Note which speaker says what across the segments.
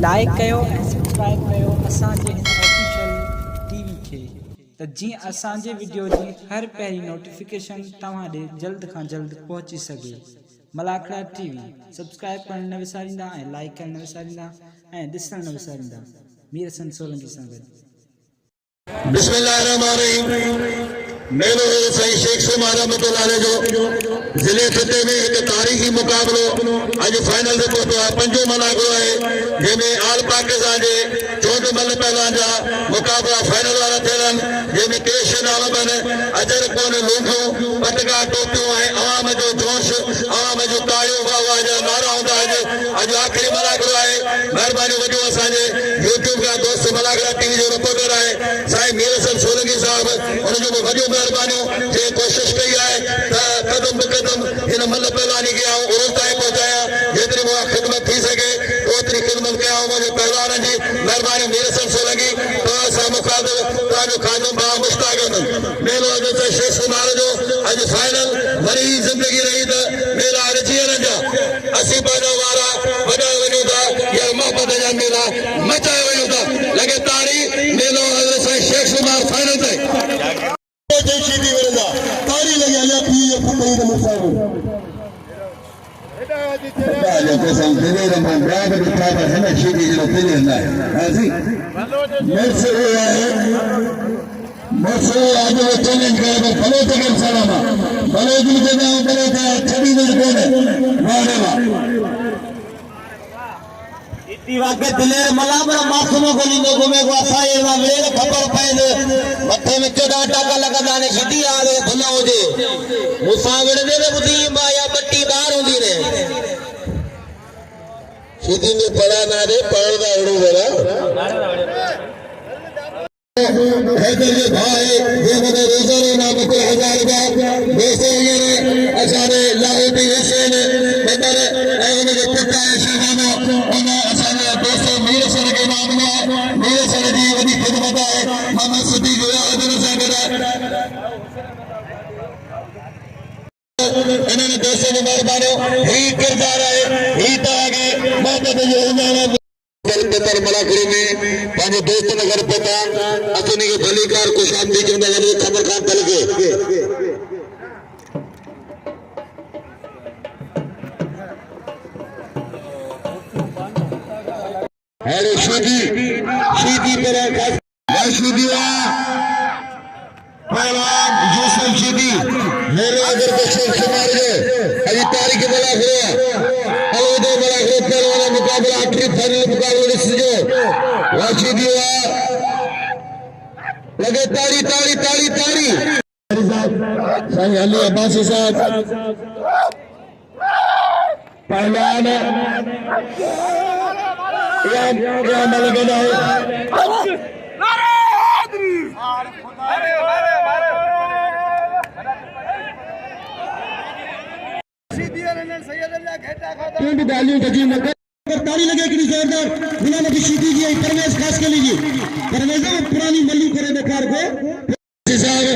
Speaker 1: Like कयो ऐं subscribe कयो असांजे हिन ऑफिशियल टीवी खे त जीअं असांजे वीडियो जी हर पहिरीं नोटिफिकेशन तव्हां ॾे जल्द खां जल्द पहुची सघे। मलाखड़ा टीवी सब्सक्राइब करण न विसारींदा ऐं लाइक करण न विसारींदा ऐं ॾिसण न विसारींदा। मीर हसन सोलंकी सां गॾु।
Speaker 2: बिस्मिल्लाहिर्रहमानिर्रहीम। मेलो साईं शेख सुमार रहमतुल्लाह अलैह जो ज़िले खिते में एक तारीख़ी मुक़ाबलो अज फाइनल ते पहुतो आहे। पंजो मलाखड़ो आहे जंहिंमें आल पाकिस्तान जे 14 मल पहलवान जा मुक़ाबला फाइनल वारा थियल आहिनि, जंहिंमें केश नाम आहिनि, अजर कोन लूंखूं पटका टोपियूं ऐं अवाम जो जोश, अवाम जो ताड़ियूं वाह जा नारा हूंदा आहिनि। अॼु आख़िरी मलाखड़ो आहे। महिरबानी वॾो असांजे यूट्यूब खां दोस्त मलाखड़ा टीवी जो रिपोर्टर आहे साईं मीर हसन सोलंकी साहब, उनजो बि वॾियूं महिरबानियूं जे कोशिशि कई आहे त क़दम ब क़दम हिन मल पहलवानी खे आऊं उरुल ताईं पहुचायां। जेतिरी मूंखां ख़िदमत थी सघे ओतिरी ख़िदमत कयां मुंहिंजे पहलवाननि जी। महिरबानी मीर हसन सोलंकी तव्हां सां मुखातिब तव्हांजो ख़ादम भाउ मुश्ताक अहमद। मेलो अॼु त शेख सुमार जो अॼु फाइनल वरी ज़िंदगी रही त मेला रची वञनि जा असीं पंहिंजा वारा वॾा वञूं था या मोहबत जा मेला मचाए वञूं था। लॻे ताड़ी मेलो साईं शेख सुमार फाइनल ताईं शीटी वरंदा ताड़ी लॻी अञा पी फुटई त मुसाफ़िर ya pesan tener en bravo de traba en la chica y lo tienen la así मसो आज वो चैलेंज करे भले तो कर सलामा भले भी जगह भले का छवि नहीं कोने वारे वा इतनी वाके दिले मलाबरा मासूमों को लिंदो घूमे को असाए वा मेरे खबर पाए मथे में 14 टाका लगा दाने सीधी आ गए भला हो जे मुसाफिर दे बुद्धि माया पट्टी बाहर होती ने सीधी में पड़ा ना रे पड़दा उड़ो बरा हैदर के भाई ये मेरे रोजाना नाम को हजार का वैसे ये असारे लाहौरी हुसैन बदर ऐने के पिता शाबानो उन्हें असारे दोस्त मीर सर के नाम में मीर सर जी वडी खिदमत है मोहम्मद सिद्दीक यादव साहब इन्होंने दोस्तों की मेहरबानी ही किरदार है ही तो आगे मोहम्मद जो उन्होंने पर मलाखड़े में पांच दोस्त नगर पता अतने के भलीकार को शांति चंदा वाले खबर खान पल के अरे सीधी सीधी पर सीधी पहलवान यूसुफ सीधी मेरे अगर बच्चे समार गए अभी तारीख मलाखड़ा हेलो दो मलाखड़ा पहलवान मुकाबला आखिरी फाइनल मुकाबला जो वाची दिया लगे ताड़ी ताड़ी ताड़ी ताड़ी साईं अली अब्बासी साहब पहलवान या मलगना है तीन डालियों का जी मगर ताली लगे कि जोरदार बिना नबी सीधी जी परवेश खास के लीजिए परवेश पुरानी मल्लू करे बेकार को साहब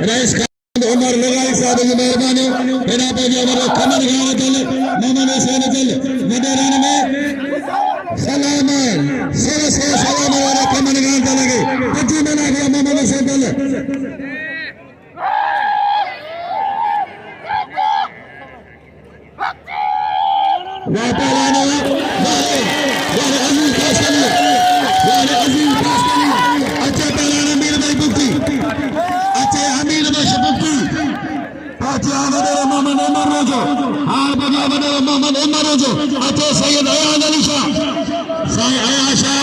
Speaker 2: रईस खान उमर लगाई साहब की मेहरबानी बिना पे जो हमारे कमर गाना चल मोहम्मद हुसैन चल मदरान में सलाम सो सलाम वाला कमर गाना लगे जी मना गया मोहम्मद हुसैन चल सैयद अयान अली शाह साईं अयान शाह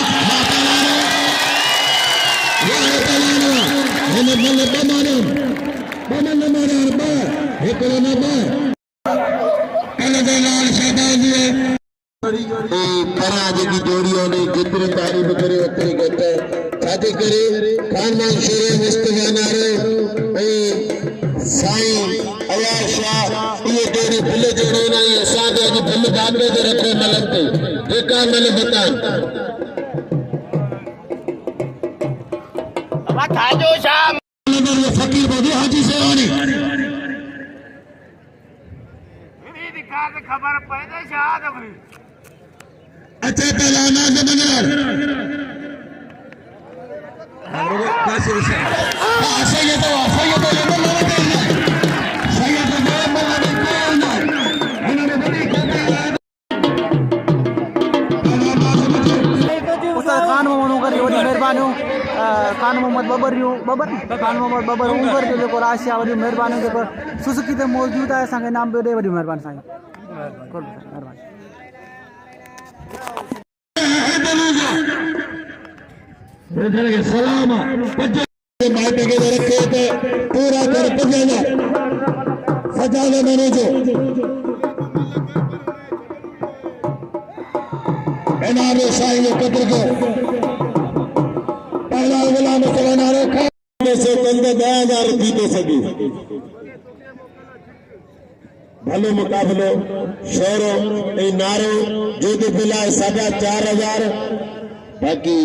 Speaker 2: जोड़ियों ने जितनी तारीफ करे उतनी कहते शादी करे खानदान शेर मुस्तफा नारे साईं अयान शाह ये जोड़ी भुल जोड़ो ना सादे जी भुल बाबरे दे रखो मलक पे एका मल बता अब खाजो शाम नगर ये फकीर बदे हाजी सेवानी विधि दिखा के खबर पैदा शाह अच्छा पहलाना से बंदर सही है तो
Speaker 3: खान मोहम्मद मेहरबानी खान मोहम्मद खान मोहम्मद बबर उगर जो जेको राशिया वॾी महिरबानी जेको सुसुकी ते मौजूद आहे असांखे इनाम पियो ॾे वॾी महिरबानी साईं महिरबानी
Speaker 2: सलाम माइटे के रखे तो पूरा कर पंजा सजा दे मनो जो इनाम साईं जो कदर को पहला गुलाम सलाना रखा से कंद 10,000 जीते सकी भलो मुकाबलो शोरो नारो जो बिलाए 4,500 बाकी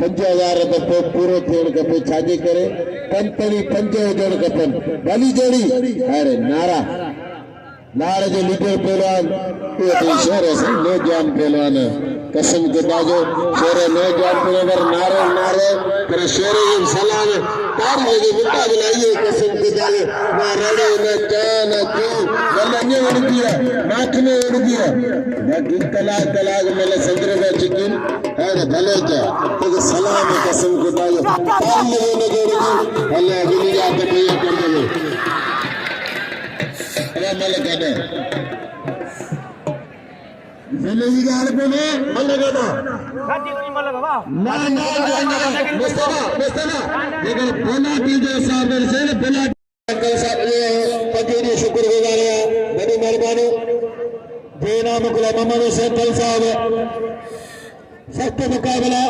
Speaker 2: 5,000 दफ़ो पूरो थियण खपे छाजे करे कंपनी 5 हुजण खपनि भली जोड़ी अरे नारा नार जो लीडर पहलवान शेर है नौजवान पहलवान कसम खुदा जो शेर नौजवान पहलवान नारे नारे पर शेर सलाम तार लगे मुकाबला ये कसम खुदा ना रड़े ना जान क्यों वल्ले उड़ दिया नाक में उड़ दिया बाकी तलाक में संदर का चिकन है भले क्या तो सलाम कसम खुदा जो तार लगे ना जोड़ अल्लाह दुनिया पे भैया कर दे मलगना जिंदगी गाल पे में मलगना ना मुस्तफा लेकिन बोला की जो साहब से बोला अंकल साहब ये पकेरी शुक्रगुजार है बड़ी मेहरबानी बेनाम गुलाम मोहम्मद हुसैन साहब सख्त मुकाबला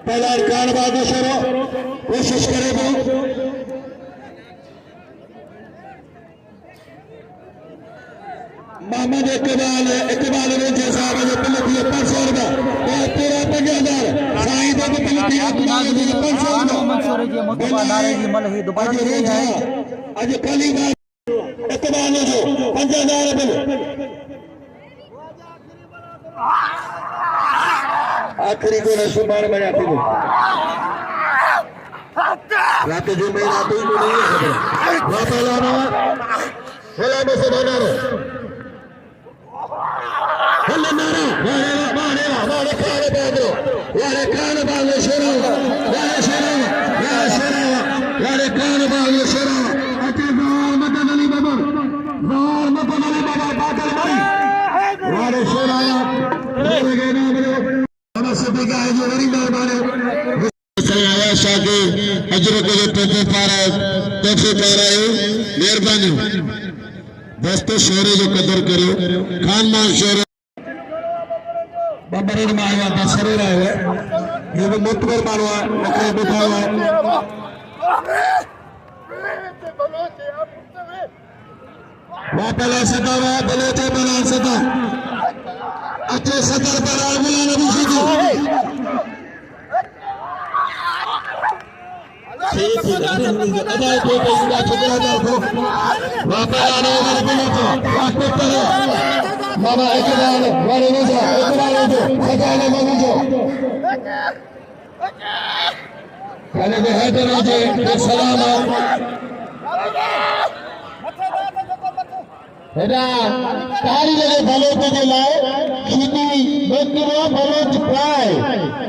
Speaker 2: पहला कान बादो शुरू कोशिश करे वो मोहम्मद इकबाल रोजे साहब जो पिल दिए 500 रुपया और पूरा 5,000 साईं तो पिल दिए 500
Speaker 3: मंसूर जी मुस्तफा नारे जी मल ही दोबारा दे रही है
Speaker 2: आज पहली बार इकबाल जो 5,000 बिल आखिरी को सुबार में आती है रात जो मैं रात ही नहीं है रात लाना हेला में से बना रहे हेला नारा मारे खाने बादरो यारे खाने बादलो शेरो यारे शेरो यारे खाने बादलो शेरो अते जोर मदन अली बाबा बादल भाई यारे शेरो यारे के नाम लो नमस्ते बिगा है जो बड़ी मेहरबानी सलाया शाके अजर को जो तोहफे पा रहा है मेहरबानी दोस्तों शोरे जो कदर करो खानदान शोरे बबरे में आया बसरे रहा है ये भी मुतबर मानवा नकरे बैठा हुआ है वहाँ पहला सदा हुआ बलोचे बना सदा अच्छे सदर पर आगुला नबी सीधी मामा इकबाल वाले रोजा इकबाल जो सजाने मांगो जो पहले तो हैदर रोजे सलाम हेडा कारी लगे भलो के लाए सीधी बेकरो भलो चुकाए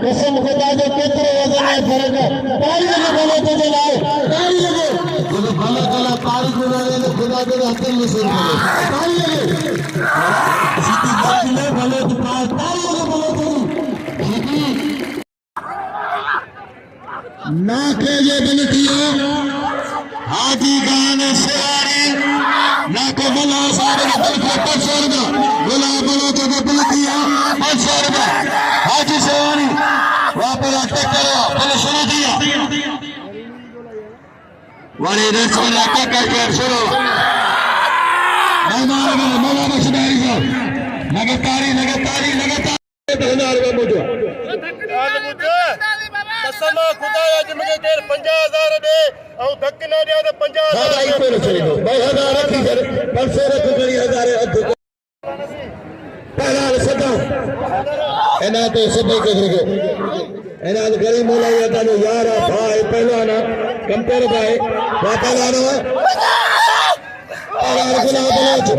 Speaker 2: कसम खुदा जो केतरे वजन है फर्क है कारी लगे भलो के लाए कारी लगे जो भलो चला कारी को ले खुदा के हथन में सुन कारी लगे सीधी बेकरो भलो चुकाए कारी लगे भलो चली सीधी ना के जे बनतियो हाजी गान शेरी ना को बोला सारे के दिल को 500 रुपया बोला बोलो तो बिल दिया 500 रुपया हाजी सेवानी वापस अटक करो पहले शुरू दिया वाले रेस में अटक करके शुरू मौला बख्शदारी साहब लगातारी 10,000 रुपया मुझे
Speaker 4: कसम खुदा अज मुझे देर 50,000 दे और धक ना दे तो 50,000
Speaker 2: भाई को चले दो भाई 1000 रखी कर 500 रख करी 1000 पहला सदा इन्हां ते सभई कुछ रुको इन्हां गरीब मोला या जो यार भाई पहलवान कंपेयर भाई वा पहलवान और गुलाब बलोच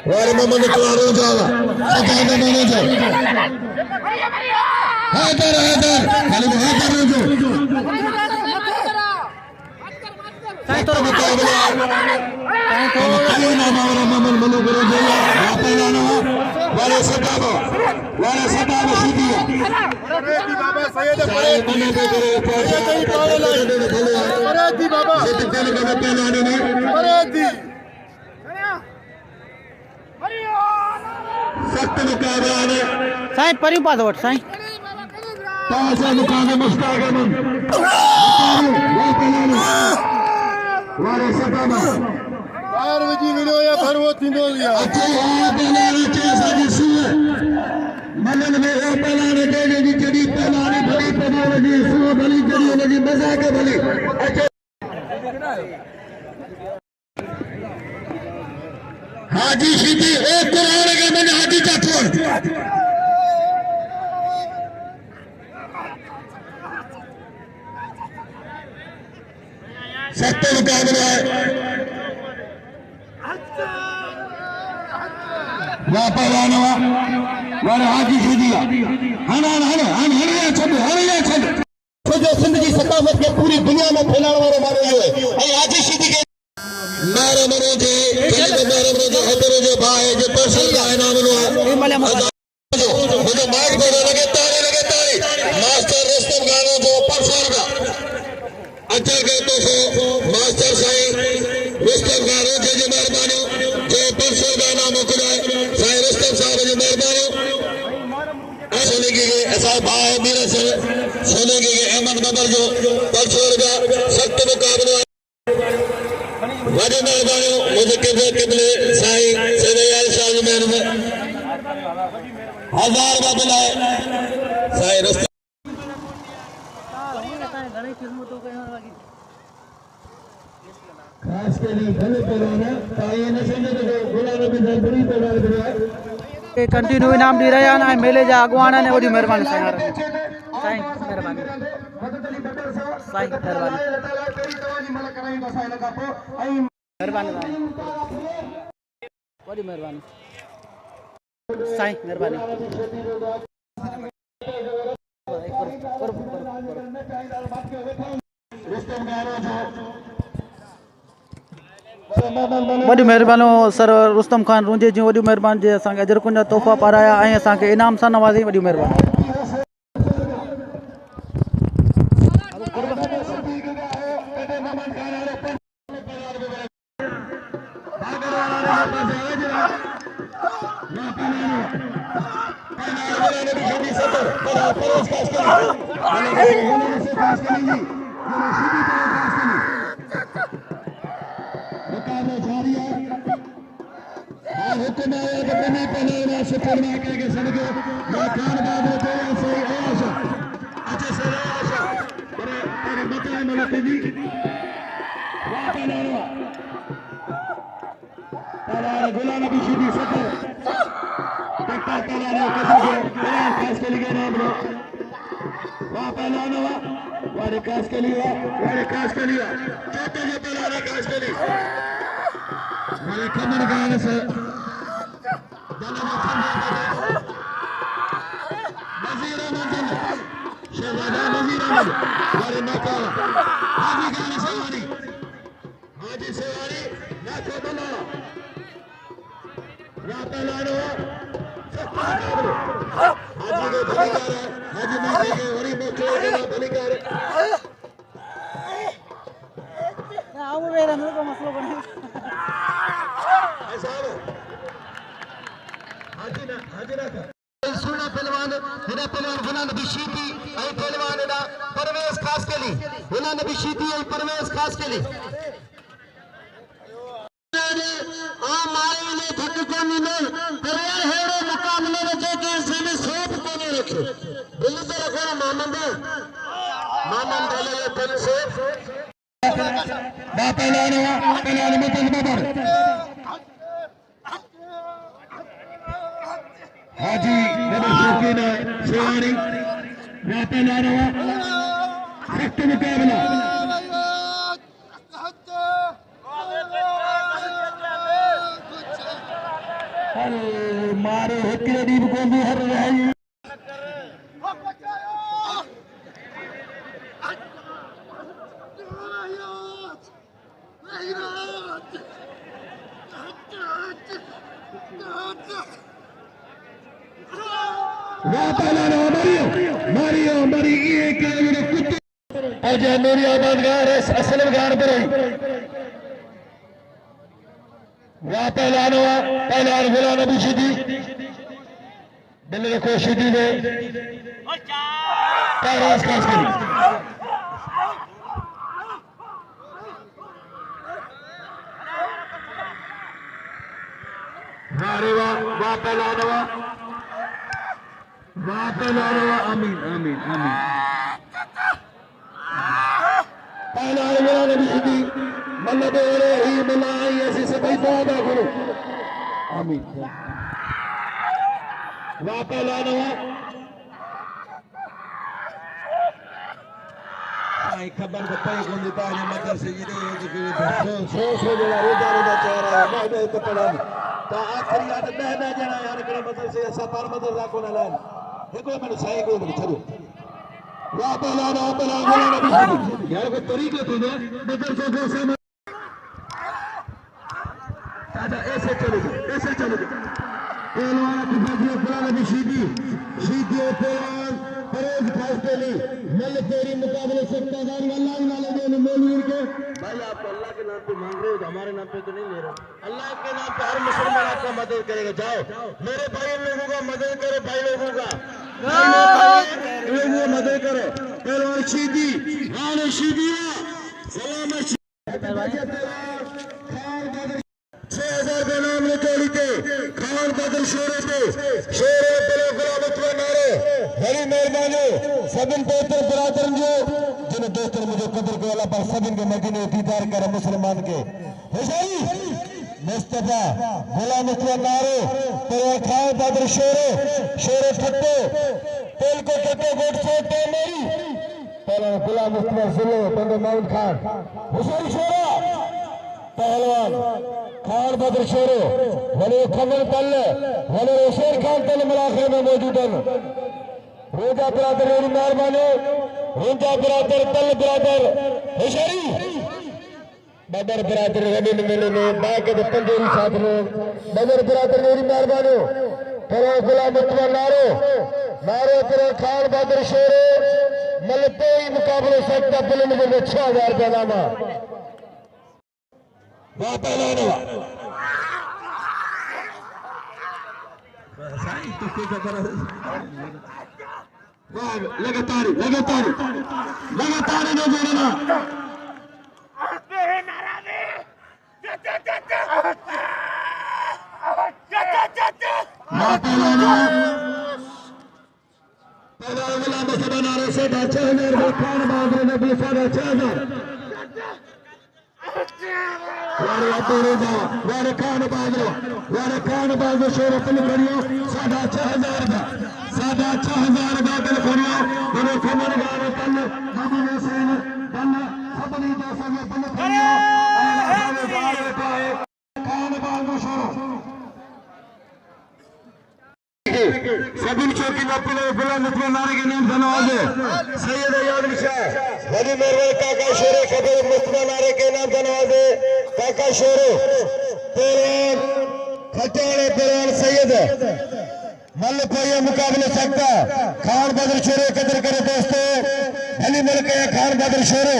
Speaker 2: वारे मोहम्मद तुआरो जावा सदा में जा हैदर खाली हैदर जो
Speaker 3: साईं तो
Speaker 2: मुकाबला
Speaker 3: साईं तो
Speaker 2: ना मावरा मोहम्मद मनु गुरु जो वा पहलवान वाले सदा सीधिया
Speaker 4: अरे दी बाबा सैयद परे
Speaker 2: मनु के करे
Speaker 4: सैयद ही पावल है अरे दी बाबा
Speaker 2: ये दिल का पहलवान ने
Speaker 4: अरे दी
Speaker 2: सख्त मुकाबला है
Speaker 3: साईं परी पास वट साईं
Speaker 2: ताजा मुकाबला मुश्ताक अहमद वो पहलवान वाले सदा
Speaker 4: बाहर वजी विनो या भरवो थींदो या
Speaker 2: अच्छे पहलवान के साजी सुए मनन में वो पहलवान के जी जड़ी पहलवान भली पहलवान जी सुए भली जड़ी लगी मजाक भली अच्छे हाजी सीधी ओ कुरान के मन हाजी जातो सख्त मुकाबला है वापरानवा वारे हाजी सीधिया हणिया छद जो सिंध जी सकाफत के पूरी दुनिया में फैलाने वालो मारो यो है ऐं हाजी सीधी के मारो मनो जे कल मारो मनो जो हदर जो भाई जो पर्सन का इनाम नो जो माइक को लगे तारी मास्टर रुस्तम गानो जो पर्सन का अच्छा के तो मास्टर साईं रुस्तम गानो जे मेहरबानी जो पर्सन का नाम खुदाए साईं रुस्तम साहब जी मेहरबानी सोने की ऐसा भाई मेरे से सोने की अहमद बबर जो पर्सन का सख्त मुकाबला वादे मेहरबानी मुझे किबले साईं सैयद शाह जी मेहरबानी 1000 बदला साईं रुस्तम खास के लिए भले पहलवान ताई न समझे तो गुलाम नबी साहब बड़ी पहलवान करवाए
Speaker 3: कंटिन्यू इनाम दी रहा है मेले जा अगवान ने वही मेहरबानी साईं मेहरबानी साईं मेहरबानी मेहरबानी वही मेहरबानी साईं मेहरबानी वॾी महिरबानी सर रुस्तम खान रुंजे जी वॾी महिरबानी जे असांखे अजरकुंज जा तोहफ़ा पाराया ऐं असांखे इनाम सां नवाज़ी वॾी महिरबानी
Speaker 2: मुकाबला जारी है हुक्म आया तो बनी पहले शुक्र ना के सदके मैं खान बाबू को सही आशा अच्छा सही आशा पर बताए मलक जी वाह पहलवान गुलाम नबी सीधी सफर टक्कर पहलवान खास के लिए नाम लो वाह पहलवान वारे खास के लिए चौथे जो पहलवान खास के लिए वाले कमर गाने से नजीर अहमद शहजादा नजीर अहमद वाले नौका हाजी गाने सवारी नाचो बना या पहलवान हाजी के भलीकार हाजी माजी के वरी मोचो के भलीकार
Speaker 3: आओ मेरा मेरे को मसला बने
Speaker 2: सुना पहलवान हिना पहलवान हुना नबी शीती ऐं पहलवान एडा परवेज खास के लिए हुना नबी शीती ऐं परवेज खास के लिए आ मारे ने थक को मिले पर यार हेड़ो मुकाबले में जो के सामने सोप कोने रखो दिल पे रखो मामन बोले ये दिल से बा पहलवान में दिल बबर हाजी मुबीन शेवानी वापस ला रहा सख्त मुकाबला मारो हकीर दीप को भी हर रही अजय नूरियाबाद गार असलम गार पर पहलवान हुआ पहलवान गुलाम नबी शिदी दिल रखो शिदी ने पैरास खास करी वाह पहलवान हुआ आमीन आमीन आमीन पहलवान गुलाम नबी शिदी मल्लबे ही मलाई ऐसी सभी दुआ करो आमीन वापस लाना आई खबर को पे कौन देता है मतलब से ये सो जरा रोजा रोजा चेहरा है मैं तो पड़ा ता आखिरी याद मैं जना यार करे मतलब से ऐसा पर मतलब राखो ना लान देखो मैंने सही को नहीं छोड़ो वापस लाना यार को तरीके तो दे मतलब से दादा ऐसे चलोगे पहलवान की बाजी पुराना भी शीदी पहलवान फरोज खासपेली मल तेरी मुकाबले से ताजान अल्लाह नाले दे मौलवी के भाई आप अल्लाह के नाम पे मांग रहे हो हमारे नाम पे तो नहीं ले रहे अल्लाह के नाम पे हर मुसलमान आपका मदद करेगा जाओ मेरे भाई लोगों का मदद करो भाई लोगों का मदद करो पहलवान शीदी राणे शीदी सलामत 6000 के नाम निकाली थे खान बदल शेरे थे शेरे पले गुलामत में नारे बड़ी मेहरबानी सबिन बेहतर बरादर जो जिन्हें दोस्तों मुझे कदर को अल्लाह पर सबिन के मदीने दीदार करे मुसलमान के हुसैन मुस्तफा गुलामत में नारे पले खान बदल शेरे ठट्टे तेल को ठट्टे गोट सोटे मेरी पहले गुलामत में जिले बंदे माउंट खान हुसैन शेरा पहलवान खान बदर शेरो वले खमल तल वले शेर खान तल मलाखिर में मौजूद हैं रोजा बरादर मेरी मेहरबानी रोजा बरादर तल बरादर होशियारी बदर बरादर रबीन मिले ने बाके दे पंजेरी साथ लोग बदर बरादर मेरी मेहरबानी करो गुलामत में नारो करो खान बदर शेरो मलते ही मुकाबले सकता बुलंद में 6000 रुपया नामा वाह पहलवान लगातार न जोड़ना पहलवान गुलाम नारे से 6000 खान बहादुर ने 6000 वारे खान बहादुर शेर अपनी करियो 6000 का 6000 का दिल करियो मेरे खमन गाने तल नबी हुसैन तल सबनी जैसा ये दिल करियो खान बहादुर शेर सभी चौकी नपले बुलंद में नारे के नाम धन्यवाद सैयद याद शाह वली मेरे काका शेर खबर मुस्तफा नारे के नाम धन्यवाद काका शेरो पहलवान खटाड़े पहलवान सैयद मल पहिया मुकाबले सकता खान बदर शेरो कदर करे दोस्तों अली मलक खान बदर शेरो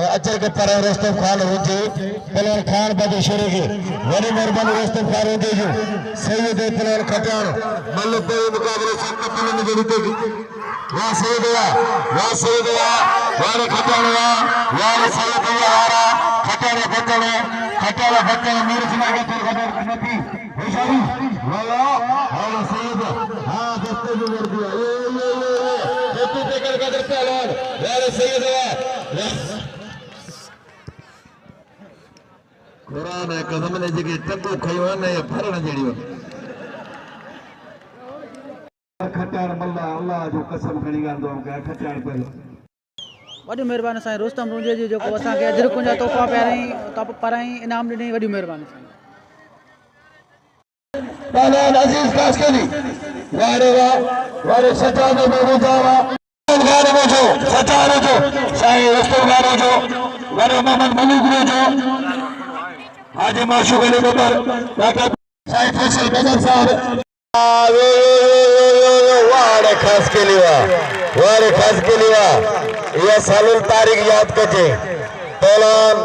Speaker 2: अचर के पर रोस्तम खान होते पहलवान खान बदर शेरो के वली मेहरबानी रोस्तम खान होते जो सैयद पहलवान खटाड़ मल पहिया मुकाबले सकता पहलवान जड़ते वाह सैयदवा वारे खटाड़वा वारे सैयदवा हारा खटाड़े बच्चे मीर सिंह के तो खबर नबी होशियारी वाला सैयद हां दस्ते में कर दिया ये तो देकर कदर पहलवान वारे सैयदवा क़ुरान ऐं क़सम ने जेके टको खयो आहे न भरण जहिड़ियूं खटाइण मल्ला अल्लाह जो कसम खणी ॻाल्हि कया खटाइण पहिरियों
Speaker 3: वॾी महिरबानी साईं रुस्तम रुंजे जी जेको असांखे अजरकुनि जा तोहफ़ा पाराई इनाम ॾिनई वॾी महिरबानी साईं
Speaker 2: पहलवान अजीज कासकली वारे वारे सजादो में गुजारा गारो जो सजारो जो साईं रुस्तम गारो जो वारे मोहम्मद मलिक जो हाजी माशूक अली बबर डॉक्टर साईं फैसल बदर साहब वारे खास के लिए यह सालुल तारीख याद कजे पहलवान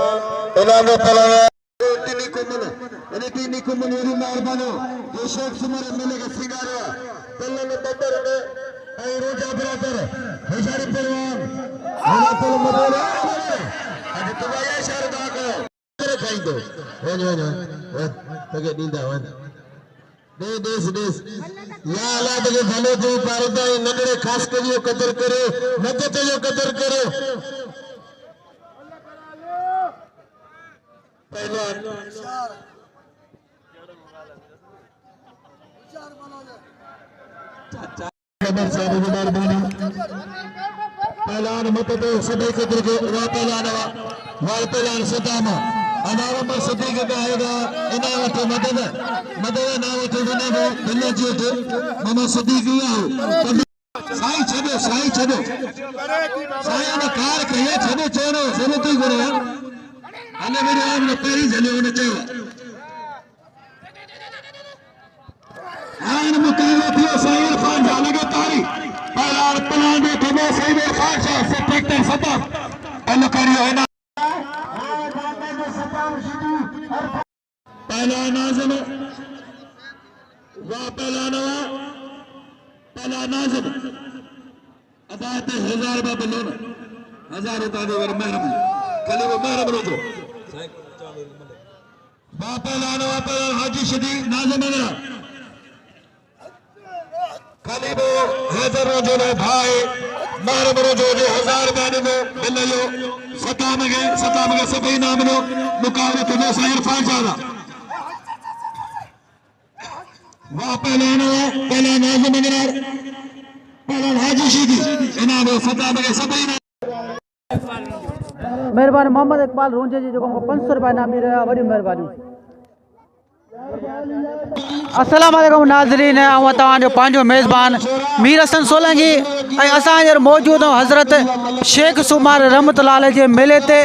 Speaker 2: इनाम पहलवान तीन को मनोरी मेहरबानो जो शेख सुमर एमएलए के सिंगारा पल्लन बदर ने आई रोजा बराबर हजारी पहलवान हिलातुल मदोला आज तुवाया शारदा को करे खाई दो वञो तके दींदा वन देस या अल्लाह तके भलो जो पारदा नगरे खास करियो कदर करे मदद जो कदर करे पहलवान पहलवान मत तो सभी कदर के पहलवान सदामा अनारम सदी के आएगा इनावत मदद नावत विनबो बिल्ला जी थे ममा सदी किया हो साईं छदो साईं ने कार कहे छदो चोरो जरूरत ही करे अने मेरे आम ने पेरी जले होने चाहिए आन मुकाबला थियो साईं इरफान जा लगातारी पहलवान दे थमे साईं इरफान शाह से ट्रैक्टर सदा अल करियो है ना पहलवान आजम वाह पहलवान आजम अदाते 1000 रुपए बलोन 1000 रुपए दे वर मेहरबानी कले वो मेहरबानी तो वाह पहलवान हाजी शदी नाजम अगरा कले वो हैदर रोजो ने भाई मेहरबानी रोजो जो 1000 रुपए में बिल्लो सताम के सभी नाम नो मुकाबले तो साईं इरफान शाह वाह पहलवान आजम अगरा पहलवान हाजी शदी इनाम सताम के सभी
Speaker 3: महिरबानी मोहम्मद इकबाल रुंजे जी जेको 500 रुपया इनाम ॾई रहिया वॾी महिरबानी अस्सलाम वालेकुम नाज़रीन ऐं तव्हांजो पंहिंजो मेज़बान मीर हसन सोलंकी ऐं असां हींअर मौजूदु आहियूं हज़रत शेख सुमार रहमतुल्लाह अलैह जे मेले ते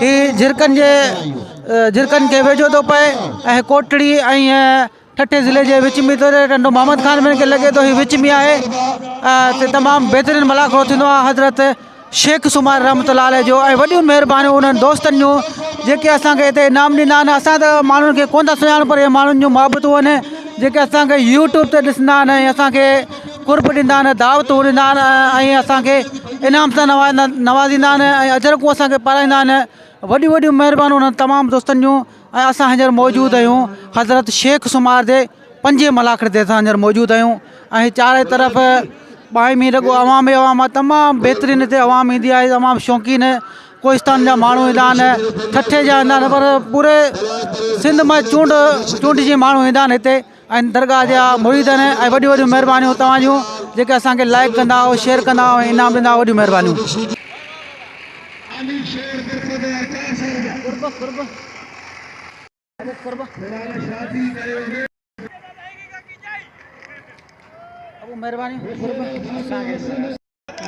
Speaker 3: ही झिरकनि खे वेझो थो पए ऐं कोटड़ी ऐं ठठे ज़िले जे विच में थो रहे टंडो मोहम्मद ख़ान में खे लॻे थो ही विच में आहे ते तमामु बहितरीनु मलाखो थींदो आहे हज़रत शेख सुमार रहमतुल्लाह अलैह जो ऐं वॾियूं महिरबानियूं उन्हनि दोस्तनि जूं जेके असांखे हिते इनाम ॾींदा आहिनि असां त माण्हुनि खे कोन था सुञाणूं पर इहे माण्हुनि जूं मुहबतूं आहिनि जेके असांखे यूट्यूब ते ॾिसंदा आहिनि ऐं असांखे कुर्ब ॾींदा आहिनि दावतूं ॾींदा आहिनि ऐं असांखे इनाम सां नवाज़ींदा आहिनि ऐं अजरकूं असांखे पाराईंदा आहिनि वॾियूं वॾियूं महिरबानियूं उन्हनि तमामु दोस्तनि जूं ऐं असां हींअर मौजूदु आहियूं हज़रत शेख सुमार जे 5 मलाखड़ ते असां हींअर मौजूदु आहियूं ऐं चारे तरफ़ ॿाहिरि में रुॻो अवाम ई अवाम आहे तमामु बहितरीनु हिते अवाम ईंदी आहे तमामु शौक़ीन कोहिस्तान जा माण्हू ईंदा आहिनि ठठे जा ईंदा आहिनि पर पूरे सिंध मां चूंड जी माण्हू ईंदा आहिनि हिते ऐं दरगाह जा मुरीद आहिनि ऐं वॾियूं वॾियूं महिरबानियूं तव्हांजूं जेके असांखे लाइक कंदा ऐं शेयर कंदा ऐं इनाम ॾींदा वॾियूं महिरबानियूं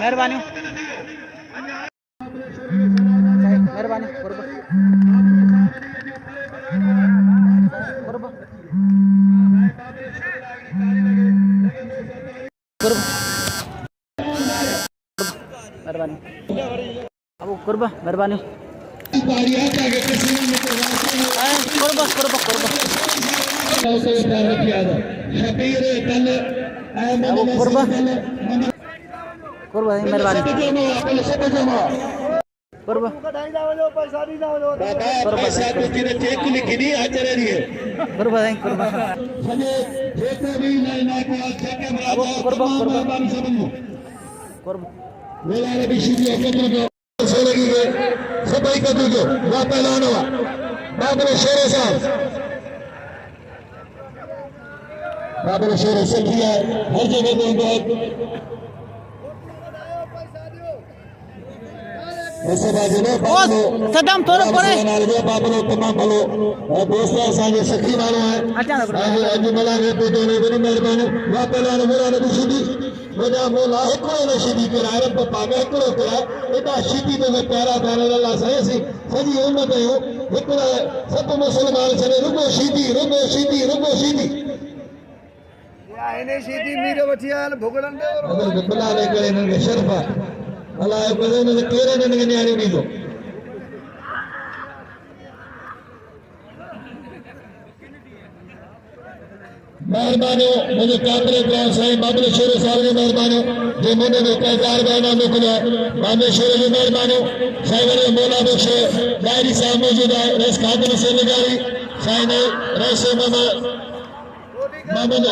Speaker 3: महिरबानियूं अबू कुर्ब महिरबानी
Speaker 2: बाबुल शेर साहब बाबुल शेर सखी है हर जगह पे बहुत ऐसे बाजू ने
Speaker 3: सदाम थोड़ो परे
Speaker 2: बाबुल तमाम भलो दोस्तों असांजे सखी वालो है आज मला रे पे दोने बड़ी मेहरबानी वा पहला मोरा ने शुदी वजा मोला एको ने शुदी के आरब तो पावे एको करा एटा शुदी में प्यारा प्यारा अल्लाह सही सी सजी उम्मत है एको सब मुसलमान चले रुको शुदी
Speaker 4: आईने सीधी मीरे वठियाल भुगड़न दे
Speaker 2: अगर बिला ले करे इनके शर्फा अल्लाह ए बदन ने केरे ने न्यारी नी दो मेहरबानी मुझे काबरे ग्राम साईं बाबुल शेर साहब ने मेहरबानी जे मुने में 1000 गाना मोकला बाबे शेर जी मेहरबानी साईं वाले मौला बख्श डायरी साहब मौजूद है रस खादम से निगारी साईं ने रस मोहम्मद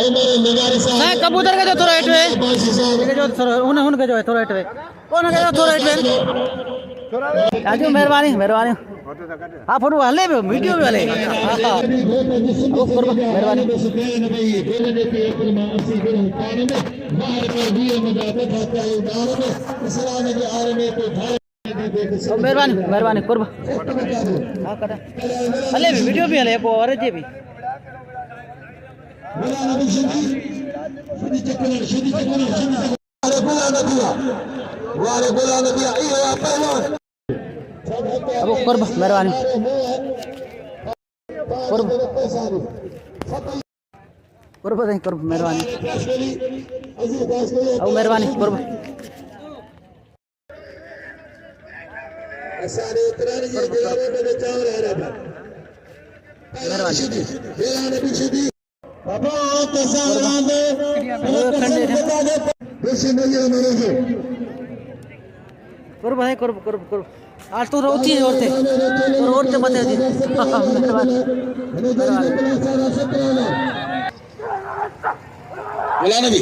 Speaker 2: उमर निगारी साहब
Speaker 3: मैं कबूतर के जो थोड़ा हेठ वे के जो थोड़ा उन के जो है थोड़ा हेठ वे कोन के जो थोड़ा हेठ वे आजो मेहरबानी हां फोटो हले वीडियो भी हले ओ करबा मेहरबानी मेहरबानी करबा हां कटा हले वीडियो भी हले को और जे भी अब करब मेहरबानी करब नहीं करब मेहरबानी अब मेहरबानी करब
Speaker 2: असारे उतराने जे दिवारे में चाव रह रहा मेहरबानी बाबा तसारांदे बेसी नहीं मेरे से
Speaker 3: करब है करब आज तो रोती है औरते तो औरते बते जी मेहरबानी
Speaker 2: बोला नबी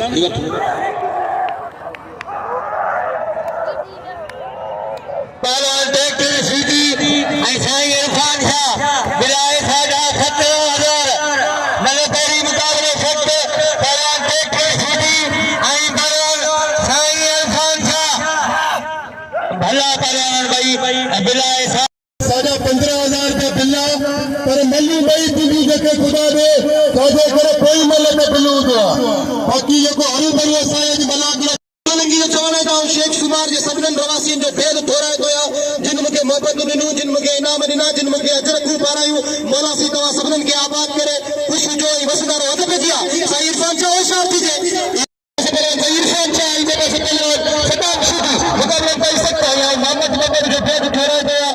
Speaker 2: पहलवान देखते सीधी ऐसा ही इरफान शाह बिलाए साजा 17,000 नले तेरी मुकाबले सकते पहलवान देखते सीधी आई पहलवान साईं इरफान शाह भला पहलवान भाई बिलाए साजा 15,000 रुपये बिल्ला पर मल्लू भाई तुझी देखे खुदा दे साजे करे कोई मल में बिल्लू दो बाकी ये को हरी भरी साईं बला दिया लंगी चवने था शेख सुमार जे सबनन रवासियन जो भेद थोरा दोया जिन मुके मोहब्बत दिनु जिन मुके इनाम दिना जिन मुके अजर खूब पारायू मौला सी तवा सबनन के आबाद करे खुश जो वसदार वद पे दिया साईं इरफान चाह होशियार थी जे साईं इरफान चाह इने पे से सदाम शुदी मुकाबले कर सकता है मोहम्मद बबर जो भेद थोरा दोया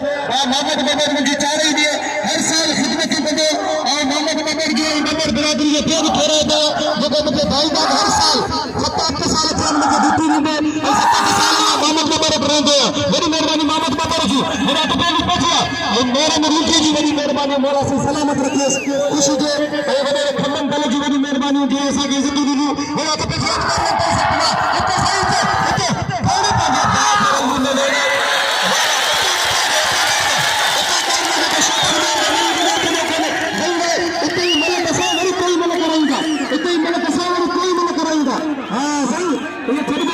Speaker 2: मोहम्मद बबर मुझे चाह रही दिए हर साल खिदमत बदे और मोहम्मद बबर जो बबर बिरादरी जो भेद थोरा दोया जो मुके भाई का हर साल 7 साल थे मुझे दूती में 7 साल मोहम्मद बबर रहंदो बड़ी मेहरबानी मोहम्मद बबर जी मेरा तो पहले पछिया और मेरे मुल्क जी बड़ी मेहरबानी मौला से सलामत रखे खुश जे ए वडे खमन दल जी बड़ी मेहरबानी जे असा के इज्जत दिनु मेरा तो पछिया कर सकता इते सही थे इते थोड़ी पागे बात ने ले हां सही तो ये थोड़ी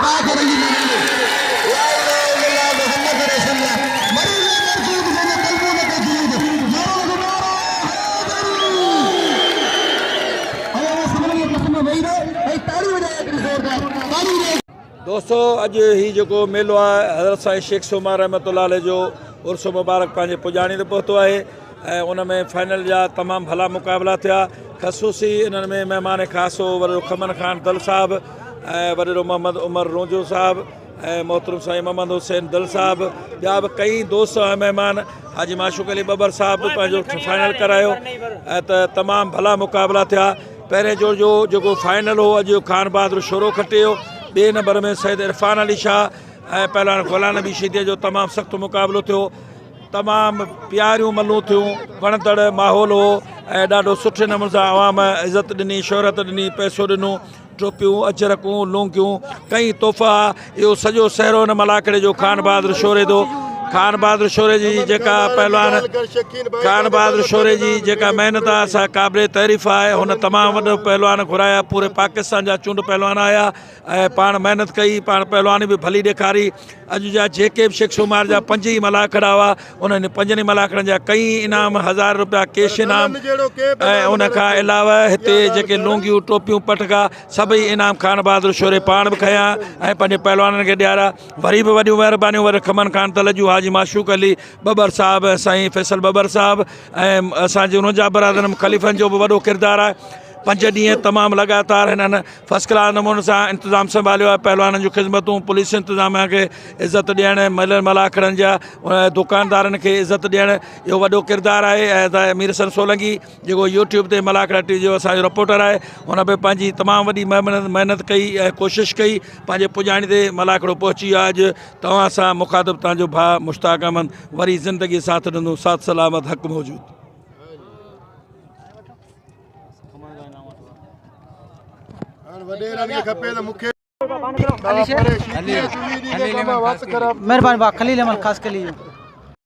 Speaker 2: बात हो रही है
Speaker 5: दोस्तों अज ही जो मेलो है हज़रत साईं शेख सुमार रहमतुल्लाह अलैह जो उर्स मुबारक पंहिंजे पुॼाणी ते पहुतो आहे उन में फाइनल जा तमाम भला मुक़ाबला थिया ख़सूसी इन्हनि में महिमान ख़ासो वॾो खमन खान दल साहब वॾो मोहम्मद उमर रोजो साहब मोहतरम साईं मोहम्मद हुसैन दल साहब ॿिया बि कई दोस्त ऐं महिमान हाजी माशूक अली बबर साहब बि पंहिंजो फाइनल करायो त तमामु भला मुक़ाबला थिया पहिरें जो फाइनल हो अॼु खान बहादुर शोरो खटियो ॿिए नंबर में सैद इरफान अली शाह ऐं पहलवान ग़ुलाम नबी शीदे जो तमामु सख़्तु मुक़ाबिलो थियो तमामु प्यारियूं मलूं थियूं वणंदड़ माहौल हो ऐं ॾाढो सुठे नमूने सां आवाम इज़त ॾिनी शोहरत ॾिनी पैसो ॾिनो टोपियूं अजरकूं लूंगियूं कई तोहफ़ा इहो सॼो सहरो हिन मलाकड़े जो खान बहादुर शोरे थो खान बहादुर शोरे जी जेका पहलवान खान बहादुर शोरे जी जेका महिनत आहे असां क़ाबिले तारीफ़ आहे हुन तमामु वॾो पहलवान घुराया पूरे पाकिस्तान जा चूंड पहलवान आया ऐं पाण महिनत कई पाण पहलवानी बि भली ॾेखारी अॼु जा जेके बि शेख सुमार जा 5 ई मलाखड़ा हुआ उन्हनि 5 मलाखड़नि जा कई इनाम 1000 रुपया कैश इनाम ऐं उन खां अलावा हिते जेके लुंगियूं टोपियूं पटका सभई इनाम खान बहादुर शोरे पाण बि खयां ऐं पंहिंजे पहलवाननि खे ॾियारा वरी बि वॾियूं महिरबानियूं वरी खमन खान तलजू हाजी माशूक अली बबर साहब साईं फैसल बबर साहब ऐं असांजे उनजा बरादरनि ख़लीफ़नि जो बि वॾो किरदारु आहे 5 ॾींहं तमामु लगातार हिननि फर्स्ट क्लास नमूने सां इंतिज़ाम संभालियो आहे पहलवाननि जूं ख़िदमतूं पुलिस इंतिज़ामिया खे इज़त ॾियणु मलाखड़नि जा दुकानदारनि खे इज़त ॾियणु इहो वॾो किरदारु आहे ऐं मीर हसन सोलंकी जेको यूट्यूब ते मलाखड़ा टी जो असांजो रिपोर्टर आहे हुन बि पंहिंजी तमामु वॾी महिनत कई ऐं कोशिशि कई पंहिंजे पुॼाणी ते मलाखड़ो पहुची वियो आहे अॼु तव्हां सां मुखातिब तव्हांजो भाउ मुश्ताक अहमद वरी ज़िंदगी साथ ॾींदो साथ सलामत हक़ मौजूदु
Speaker 3: मेहरबानी बा खलील अहमद खास के लिए